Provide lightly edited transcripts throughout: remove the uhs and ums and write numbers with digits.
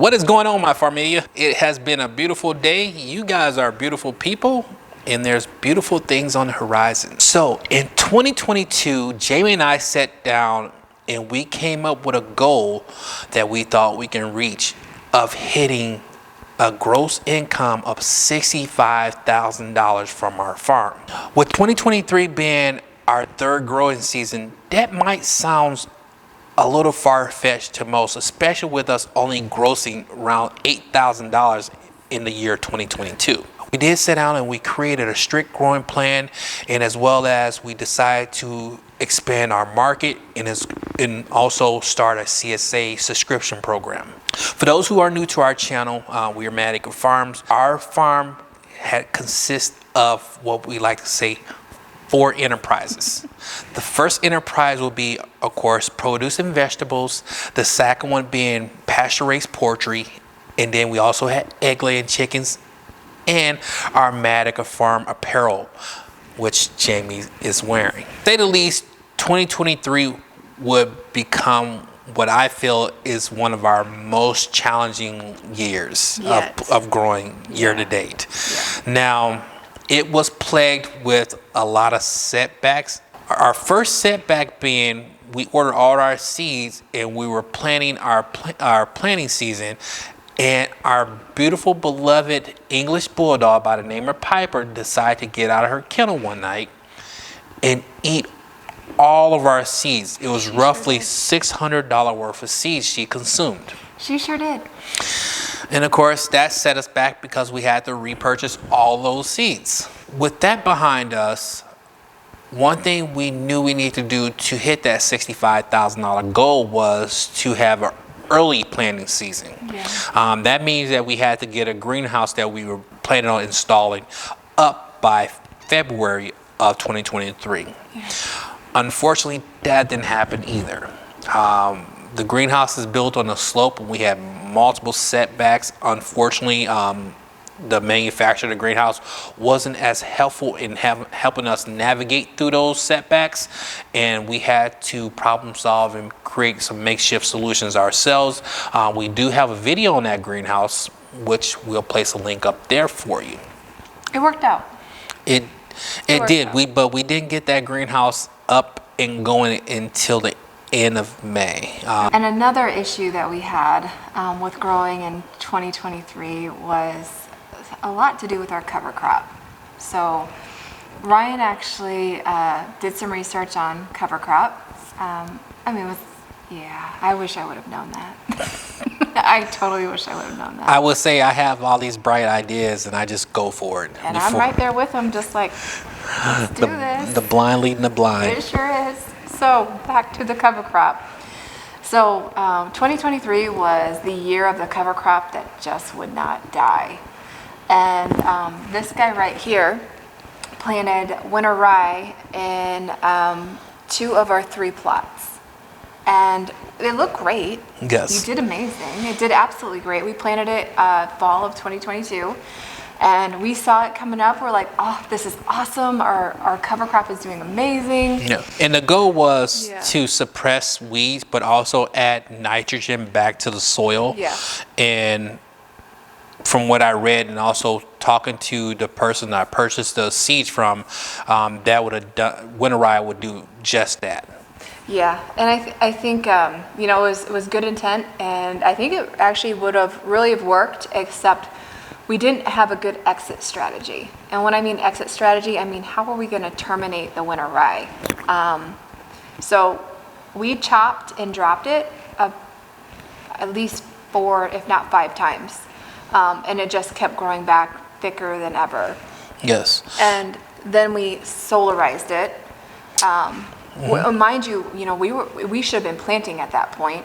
What is going on, my familia? It has been a beautiful day. You guys are beautiful people, and there's beautiful things on the horizon. So in 2022, Jamie and I sat down and we came up with a goal that we thought we can reach of hitting a gross income of $65,000 from our farm. With 2023 being our third growing season, that might sound a little far-fetched to most, especially with us only grossing around $8,000 in the year 2022. We did sit down and we created a strict growing plan, and as well as we decided to expand our market and also start a CSA subscription program. For those who are new to our channel, we are Mad Acre Farms. Our farm consists of what we like to say 4 enterprises. The first enterprise will be, of course, produce and vegetables. The second one being pasture-raised poultry, and then we also had egg-laying chickens and our Mad Acre Farm apparel, which Jamie is wearing. To say the least, 2023 would become what I feel is one of our most challenging years of growing year to date. Yeah. Now, it was plagued with a lot of setbacks. Our first setback being we ordered all our seeds and we were planning our planting season, and our beautiful beloved English bulldog by the name of Piper decided to get out of her kennel one night and eat all of our seeds. It was roughly $600 worth of seeds she consumed. She sure did. And of course, that set us back because we had to repurchase all those seeds. With that behind us, one thing we knew we needed to do to hit that $65,000 goal was to have an early planting season. Yeah. That means that we had to get a greenhouse that we were planning on installing up by February of 2023. Yeah. Unfortunately, that didn't happen either. The greenhouse is built on a slope, and we had multiple setbacks. Unfortunately, the manufacturer of the greenhouse wasn't as helpful in helping us navigate through those setbacks, and we had to problem solve and create some makeshift solutions ourselves. We do have a video on that greenhouse, which we'll place a link up there for you. It worked out. It did. But we didn't get that greenhouse up and going until the end of May. And another issue that we had with growing in 2023 was a lot to do with our cover crop. So Ryan actually did some research on cover crop. I wish I would have known that. I totally wish I would have known that. I would say I have all these bright ideas and I just go for it. And I'm right there with him, just like, let's do this. The blind leading the blind. It sure is. So back to the cover crop. So 2023 was the year of the cover crop that just would not die. And this guy right here planted winter rye in 2 of our 3 plots. And they look great. Yes. You did amazing. It did absolutely great. We planted it fall of 2022. And we saw it coming up. We're like, oh, this is awesome. Our cover crop is doing amazing. Yeah. And the goal was to suppress weeds, but also add nitrogen back to the soil. Yeah. And from what I read, and also talking to the person I purchased the seeds from, that would have done, winter rye would do just that. Yeah, and I think it was good intent, and I think it actually would have really have worked, except we didn't have a good exit strategy. And when I mean exit strategy, I mean how are we going to terminate the winter rye? So we chopped and dropped it at least 4, if not 5 times. And it just kept growing back thicker than ever. Yes. And then we solarized it. Mind you, we should have been planting at that point.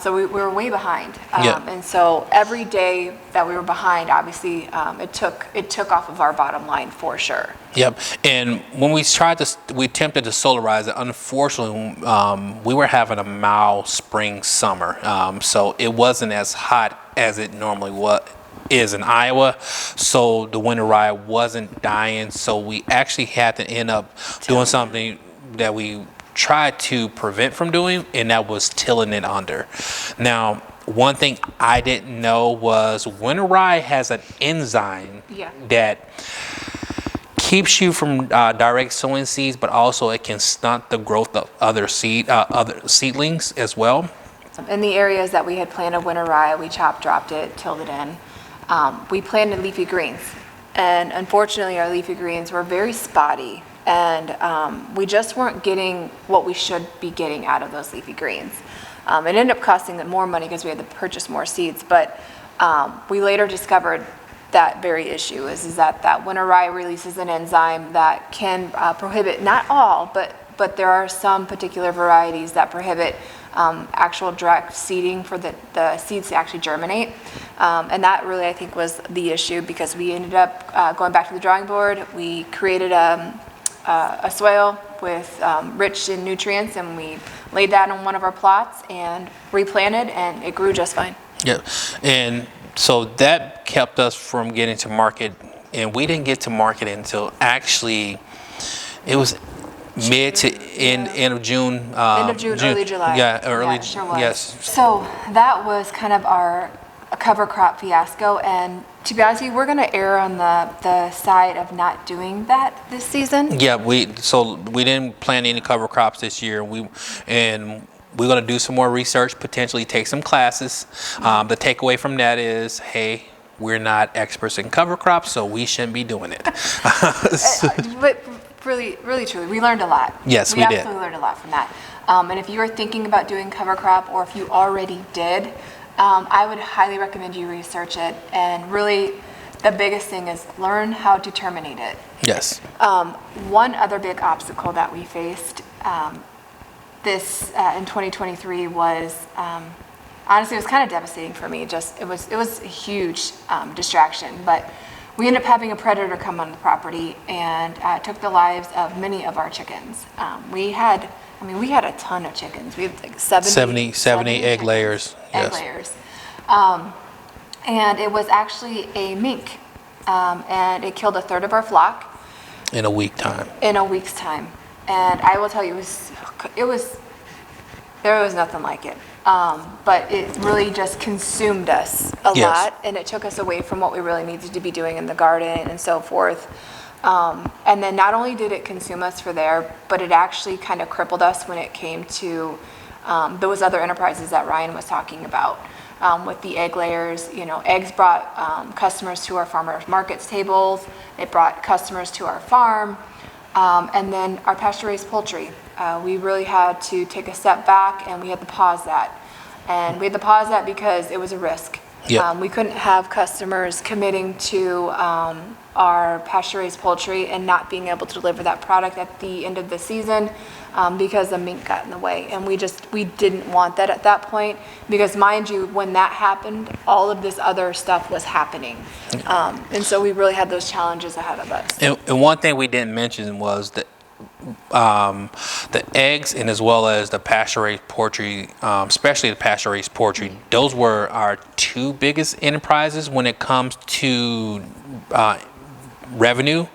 So we were way behind. And so every day that we were behind, obviously, it took off of our bottom line for sure. Yep. And when we attempted to solarize it, unfortunately, we were having a mild spring summer. So it wasn't as hot as it normally is in Iowa. So the winter rye wasn't dying. So we actually had to end up doing something that we tried to prevent from doing, and that was tilling it under. Now, one thing I didn't know was winter rye has an enzyme Yeah. that keeps you from direct sowing seeds, but also it can stunt the growth of other seedlings as well. In the areas that we had planted winter rye, we dropped it, tilled it in. We planted leafy greens, and unfortunately our leafy greens were very spotty, and we just weren't getting what we should be getting out of those leafy greens. It ended up costing them more money because we had to purchase more seeds, but we later discovered that very issue is that winter rye releases an enzyme that can prohibit, not all, but there are some particular varieties that prohibit actual direct seeding for the seeds to actually germinate. And that really, I think, was the issue, because we ended up going back to the drawing board. We created a soil with rich in nutrients, and we laid that on one of our plots and replanted, and it grew just fine. Yeah, and so that kept us from getting to market, and we didn't get to market until actually it was mid to end of June. End of June, early July. Yeah, early. Yeah, it sure was. Yes. So that was kind of our cover crop fiasco, and to be honest with you, we're going to err on the side of not doing that this season. Yeah, we didn't plant any cover crops this year. We're going to do some more research, potentially take some classes. The takeaway from that is, hey, we're not experts in cover crops, so we shouldn't be doing it. But really, really, truly, we learned a lot. Yes, we did. We absolutely learned a lot from that. And if you are thinking about doing cover crop, or if you already did, I would highly recommend you research it. And really, the biggest thing is learn how to terminate it. Yes. One other big obstacle that we faced in 2023 was, honestly, it was kind of devastating for me. It was a huge distraction, but we ended up having a predator come on the property and took the lives of many of our chickens. We had a ton of chickens. We had like 70 egg layers. Egg layers. And it was actually a mink, and it killed a third of our flock. In a week's time. And I will tell you, there was nothing like it. But it really just consumed us a lot, and it took us away from what we really needed to be doing in the garden and so forth. And then not only did it consume us for there, but it actually kind of crippled us when it came to those other enterprises that Ryan was talking about. With the egg layers, eggs brought customers to our farmers markets tables. It brought customers to our farm. And then our pasture-raised poultry. We really had to take a step back, and we had to pause that. And we had to pause that because it was a risk. Yep. We couldn't have customers committing to our pasture-raised poultry and not being able to deliver that product at the end of the season because the mink got in the way. And we didn't want that at that point, because mind you, when that happened, all of this other stuff was happening. And so we really had those challenges ahead of us. And one thing we didn't mention was that the eggs, and as well as the pasture-raised poultry, especially the pasture-raised poultry, those were our two biggest enterprises when it comes to revenue.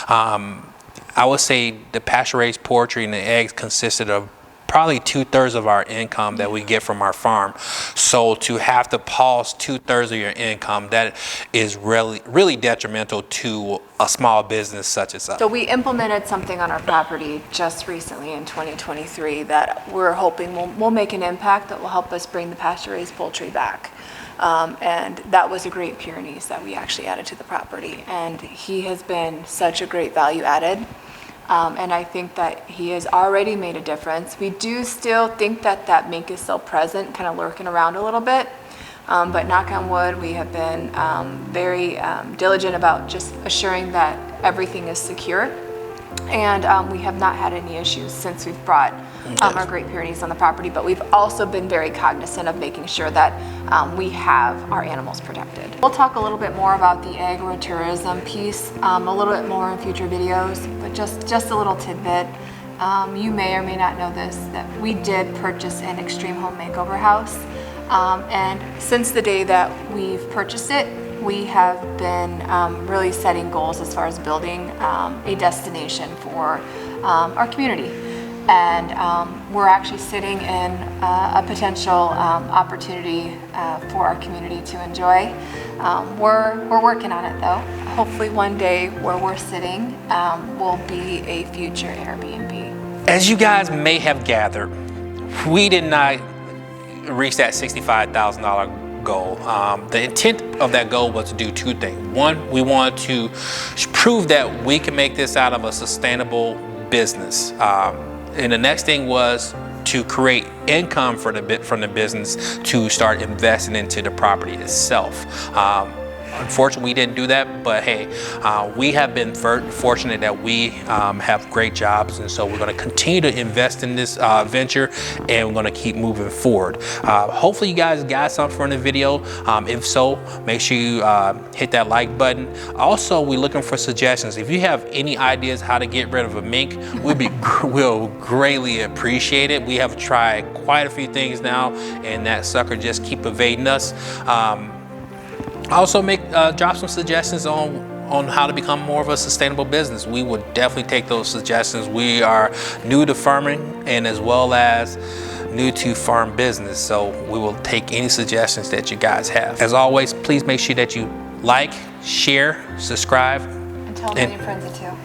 I would say the pasture-raised poultry and the eggs consisted of probably 2/3 of our income that we get from our farm. So to have to pause 2/3 of your income, that is really, really detrimental to a small business such as us. So we implemented something on our property just recently in 2023 that we're hoping will make an impact that will help us bring the pasture-raised poultry back. And that was a Great Pyrenees that we actually added to the property. And he has been such a great value added. And I think that he has already made a difference. We do still think that mink is still present, kind of lurking around a little bit. But knock on wood, we have been very diligent about just assuring that everything is secure. And we have not had any issues since we've brought our Great Pyrenees on the property. But we've also been very cognizant of making sure that we have our animals protected. We'll talk a little bit more about the agritourism piece a little bit more in future videos, but just a little tidbit. You may or may not know this, that we did purchase an extreme home makeover house. And since the day that we've purchased it, we have been really setting goals as far as building a destination for our community. and we're actually sitting in a potential opportunity for our community to enjoy. We're working on it though. Hopefully one day where we're sitting will be a future Airbnb. As you guys may have gathered, we did not reach that $65,000 goal. The intent of that goal was to do two things. One, we wanted to prove that we can make this out of a sustainable business. And the next thing was to create income from the business to start investing into the property itself. Unfortunately, we didn't do that, but hey, we have been very fortunate that we have great jobs, and so we're going to continue to invest in this venture, and we're going to keep moving forward. Hopefully you guys got something from the video. If so, make sure you hit that like button. Also, we're looking for suggestions. If you have any ideas how to get rid of a mink, we'll greatly appreciate it. We have tried quite a few things now, and that sucker just keep evading us. Also drop some suggestions on how to become more of a sustainable business. We would definitely take those suggestions. We are new to farming and as well as new to farm business, so we will take any suggestions that you guys have. As always, please make sure that you like, share, subscribe, And tell a million friends or two.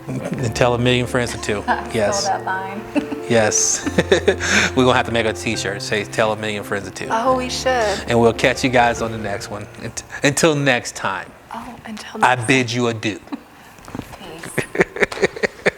and tell a million friends or two. Yes. Stole that line. Yes. We're gonna have to make a t-shirt say tell a million friends or two. Oh, we should. And we'll catch you guys on the next one. Until next time, Oh, until I next bid you adieu.